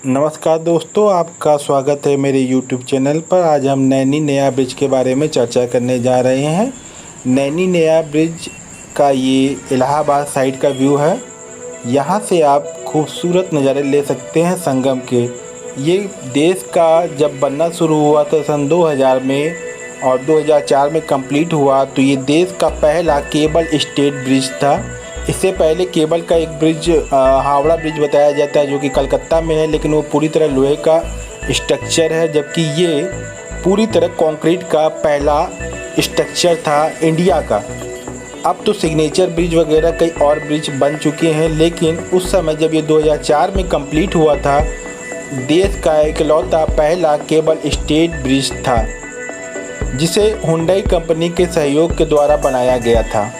नमस्कार दोस्तों, आपका स्वागत है मेरे YouTube चैनल पर। आज हम नैनी नया ब्रिज के बारे में चर्चा करने जा रहे हैं। नैनी नया ब्रिज का ये इलाहाबाद साइड का व्यू है। यहाँ से आप खूबसूरत नज़ारे ले सकते हैं संगम के। ये देश का जब बनना शुरू हुआ था सन 2000 में और 2004 में कंप्लीट हुआ, तो ये देश का पहला केबल स्टेड ब्रिज था। इससे पहले केबल का एक ब्रिज हावड़ा ब्रिज बताया जाता है, जो कि कलकत्ता में है, लेकिन वो पूरी तरह लोहे का स्ट्रक्चर है, जबकि ये पूरी तरह कंक्रीट का पहला स्ट्रक्चर था इंडिया का। अब तो सिग्नेचर ब्रिज वगैरह कई और ब्रिज बन चुके हैं, लेकिन उस समय जब ये 2004 में कंप्लीट हुआ था, देश का इकलौता पहला केबल स्टेड ब्रिज था, जिसे हुंडई कंपनी के सहयोग के द्वारा बनाया गया था।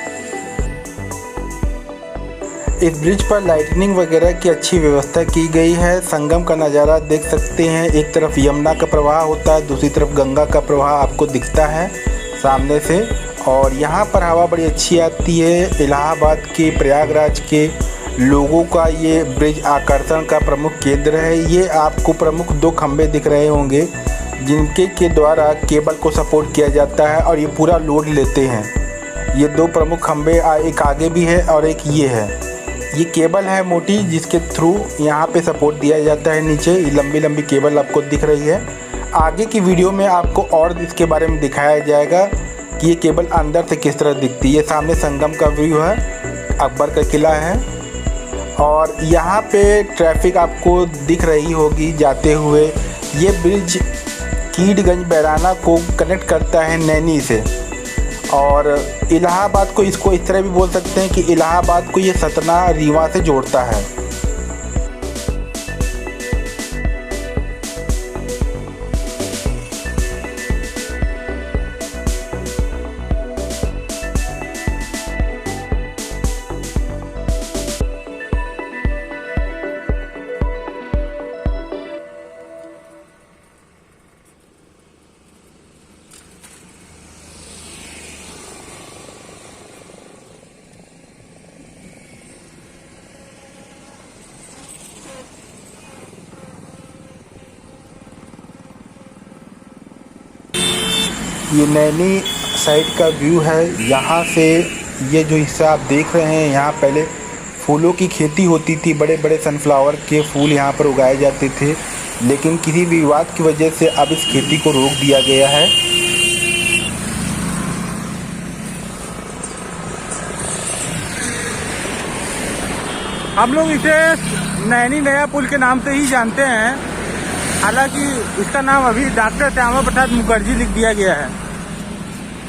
इस ब्रिज पर लाइटनिंग वगैरह की अच्छी व्यवस्था की गई है। संगम का नज़ारा देख सकते हैं। एक तरफ यमुना का प्रवाह होता है, दूसरी तरफ गंगा का प्रवाह आपको दिखता है सामने से। और यहाँ पर हवा बड़ी अच्छी आती है। इलाहाबाद के, प्रयागराज के लोगों का ये ब्रिज आकर्षण का प्रमुख केंद्र है। ये आपको प्रमुख 2 खंभे दिख रहे होंगे, जिनके के द्वारा केबल को सपोर्ट किया जाता है और ये पूरा लोड लेते हैं। ये 2 प्रमुख खंभे, एक आगे भी है और एक ये है। ये केबल है मोटी, जिसके थ्रू यहाँ पे सपोर्ट दिया जाता है। नीचे ये लंबी लंबी केबल आपको दिख रही है। आगे की वीडियो में आपको और इसके बारे में दिखाया जाएगा कि ये केबल अंदर से किस तरह दिखती है। ये सामने संगम का व्यू है, अकबर का किला है, और यहाँ पे ट्रैफिक आपको दिख रही होगी जाते हुए। ये ब्रिज कीडगंज बैराना को कनेक्ट करता है नैनी से, और इलाहाबाद को, इसको इस तरह भी बोल सकते हैं कि इलाहाबाद को ये सतना रीवा से जोड़ता है। ये नैनी साइड का व्यू है। यहाँ से ये जो हिस्सा आप देख रहे हैं, यहाँ पहले फूलों की खेती होती थी। बड़े बड़े सनफ्लावर के फूल यहाँ पर उगाए जाते थे, लेकिन किसी विवाद की वजह से अब इस खेती को रोक दिया गया है। हम लोग इसे नैनी नया पुल के नाम से ही जानते हैं। हालांकि इसका नाम अभी डॉक्टर श्यामा प्रसाद मुखर्जी लिख दिया गया है।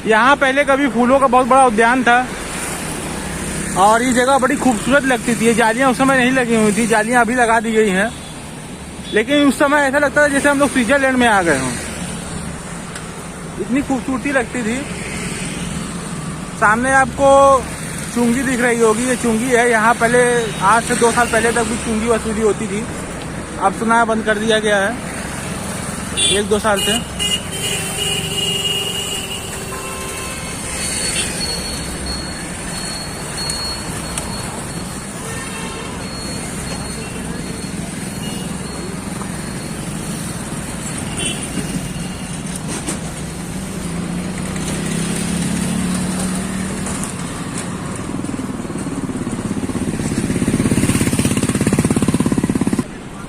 यहाँ पहले कभी फूलों का बहुत बड़ा उद्यान था और ये जगह बड़ी खूबसूरत लगती थी। ये जालियाँ उस समय नहीं लगी हुई थी, जालियाँ अभी लगा दी गई हैं, लेकिन उस समय ऐसा लगता था जैसे हम लोग स्विट्जरलैंड में आ गए हों। इतनी खूबसूरती लगती थी। सामने आपको चुंगी दिख रही होगी, ये चुंगी है। यहाँ पहले आज से 2 साल पहले तक भी चुंगी वसूली होती थी। अब सुना बंद कर दिया गया है 1-2 साल से।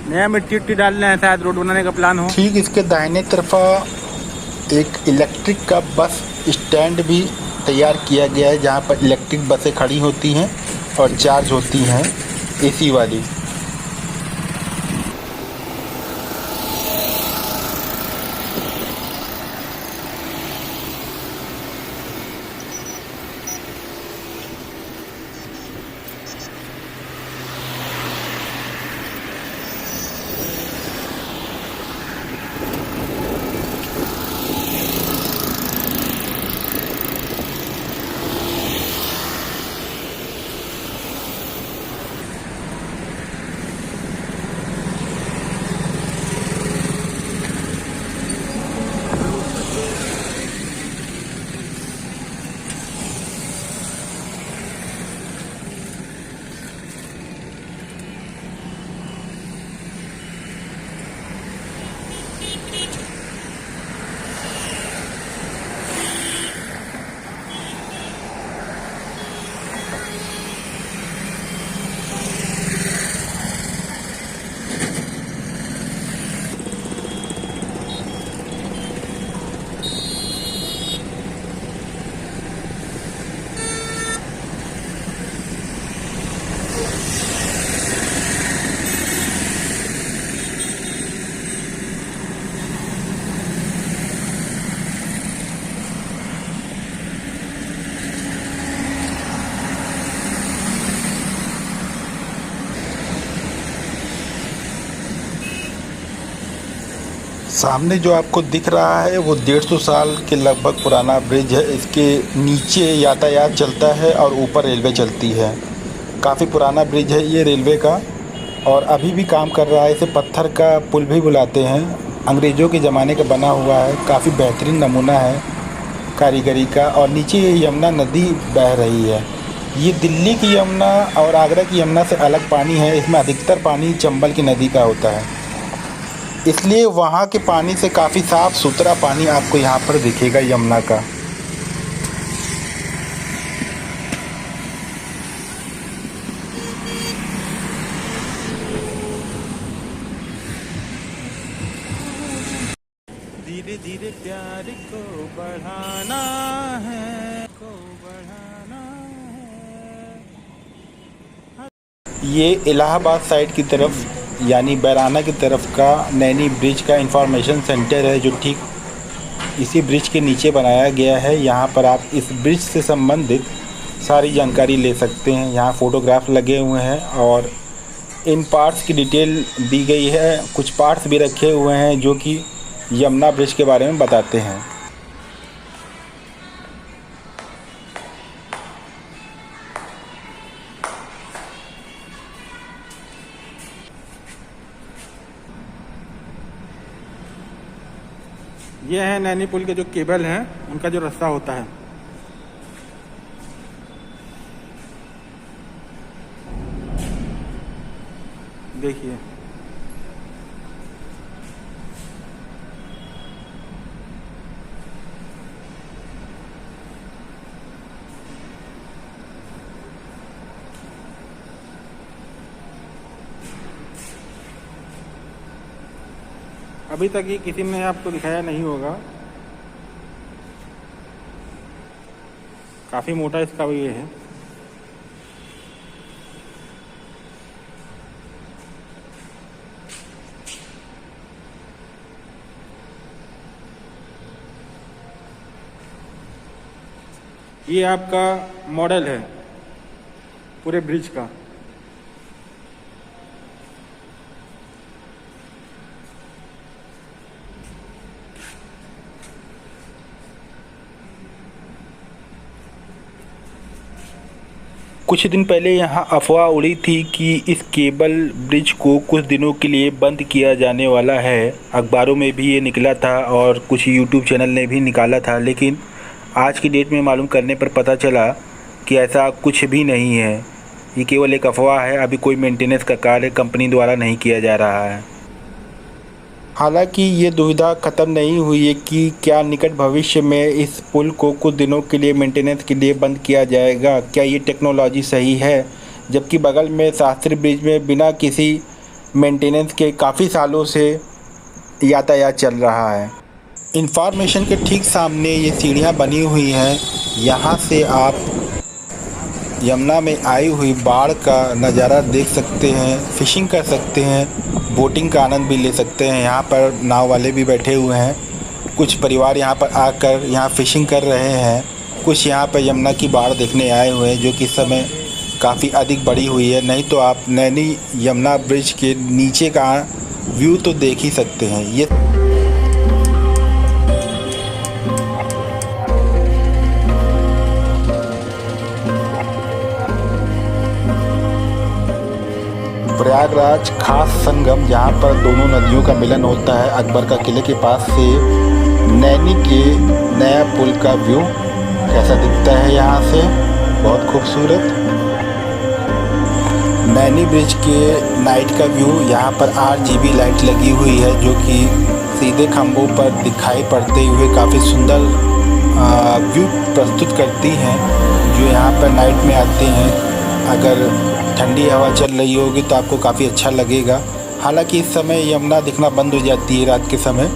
नया मिट्टी डालना है, शायद रोड बनाने का प्लान हो। ठीक इसके दाहिने तरफा एक इलेक्ट्रिक का बस स्टैंड भी तैयार किया गया है, जहाँ पर इलेक्ट्रिक बसें खड़ी होती हैं और चार्ज होती हैं, एसी वाली। सामने जो आपको दिख रहा है वो 150 साल के लगभग पुराना ब्रिज है। इसके नीचे यातायात चलता है और ऊपर रेलवे चलती है। काफ़ी पुराना ब्रिज है ये रेलवे का, और अभी भी काम कर रहा है। इसे पत्थर का पुल भी बुलाते हैं। अंग्रेज़ों के ज़माने का बना हुआ है। काफ़ी बेहतरीन नमूना है कारीगरी का। और नीचे ये यमुना नदी बह रही है। ये दिल्ली की यमुना और आगरा की यमुना से अलग पानी है। इसमें अधिकतर पानी चंबल की नदी का होता है, इसलिए वहाँ के पानी से काफ़ी साफ़ सुथरा पानी आपको यहाँ पर दिखेगा यमुना का। धीरे धीरे प्यार को बढ़ाना है, ये इलाहाबाद साइड की तरफ यानी बैराना की तरफ का नैनी ब्रिज का इंफॉर्मेशन सेंटर है, जो ठीक इसी ब्रिज के नीचे बनाया गया है। यहाँ पर आप इस ब्रिज से संबंधित सारी जानकारी ले सकते हैं। यहाँ फ़ोटोग्राफ लगे हुए हैं और इन पार्ट्स की डिटेल दी गई है। कुछ पार्ट्स भी रखे हुए हैं जो कि यमुना ब्रिज के बारे में बताते हैं। ये है नैनी पुल के जो केबल हैं, उनका जो रास्ता होता है। देखिए, अभी तक ये किसी ने आपको दिखाया नहीं होगा। काफ़ी मोटा इसका ये है। ये आपका मॉडल है पूरे ब्रिज का। कुछ दिन पहले यहाँ अफवाह उड़ी थी कि इस केबल ब्रिज को कुछ दिनों के लिए बंद किया जाने वाला है। अखबारों में भी ये निकला था और कुछ यूट्यूब चैनल ने भी निकाला था, लेकिन आज की डेट में मालूम करने पर पता चला कि ऐसा कुछ भी नहीं है। ये केवल एक अफवाह है। अभी कोई मेंटेनेंस का कार्य कंपनी द्वारा नहीं किया जा रहा है। हालांकि ये दुविधा ख़त्म नहीं हुई है कि क्या निकट भविष्य में इस पुल को कुछ दिनों के लिए मेंटेनेंस के लिए बंद किया जाएगा। क्या ये टेक्नोलॉजी सही है, जबकि बगल में शास्त्री ब्रिज में बिना किसी मेंटेनेंस के काफ़ी सालों से यातायात चल रहा है। इंफॉर्मेशन के ठीक सामने ये सीढ़ियाँ बनी हुई हैं। यहाँ से आप यमुना में आई हुई बाढ़ का नज़ारा देख सकते हैं, फ़िशिंग कर सकते हैं, बोटिंग का आनंद भी ले सकते हैं। यहाँ पर नाव वाले भी बैठे हुए हैं। कुछ परिवार यहाँ पर आकर यहाँ फ़िशिंग कर रहे हैं। कुछ यहाँ पर यमुना की बाढ़ देखने आए हुए हैं, जो कि इस समय काफ़ी अधिक बढ़ी हुई है। नहीं तो आप नैनी यमुना ब्रिज के नीचे का व्यू तो देख ही सकते हैं। ये प्रयागराज खास संगम, जहाँ पर दोनों नदियों का मिलन होता है। अकबर का किले के पास से नैनी के नया पुल का व्यू कैसा दिखता है यहाँ से, बहुत खूबसूरत। नैनी ब्रिज के नाइट का व्यू, यहाँ पर RGB लाइट लगी हुई है जो कि सीधे खंभों पर दिखाई पड़ते हुए काफ़ी सुंदर व्यू प्रस्तुत करती हैं, जो यहाँ पर नाइट में आते हैं। अगर ठंडी हवा चल रही होगी तो आपको काफ़ी अच्छा लगेगा। हालांकि इस समय यमुना दिखना बंद हो जाती है रात के समय,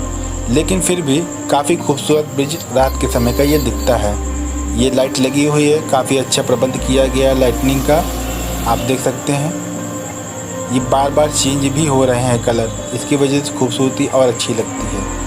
लेकिन फिर भी काफ़ी खूबसूरत ब्रिज रात के समय का ये दिखता है। ये लाइट लगी हुई है, काफ़ी अच्छा प्रबंध किया गया है लाइटनिंग का, आप देख सकते हैं। ये बार बार चेंज भी हो रहे हैं कलर, इसकी वजह से खूबसूरती और अच्छी लगती है।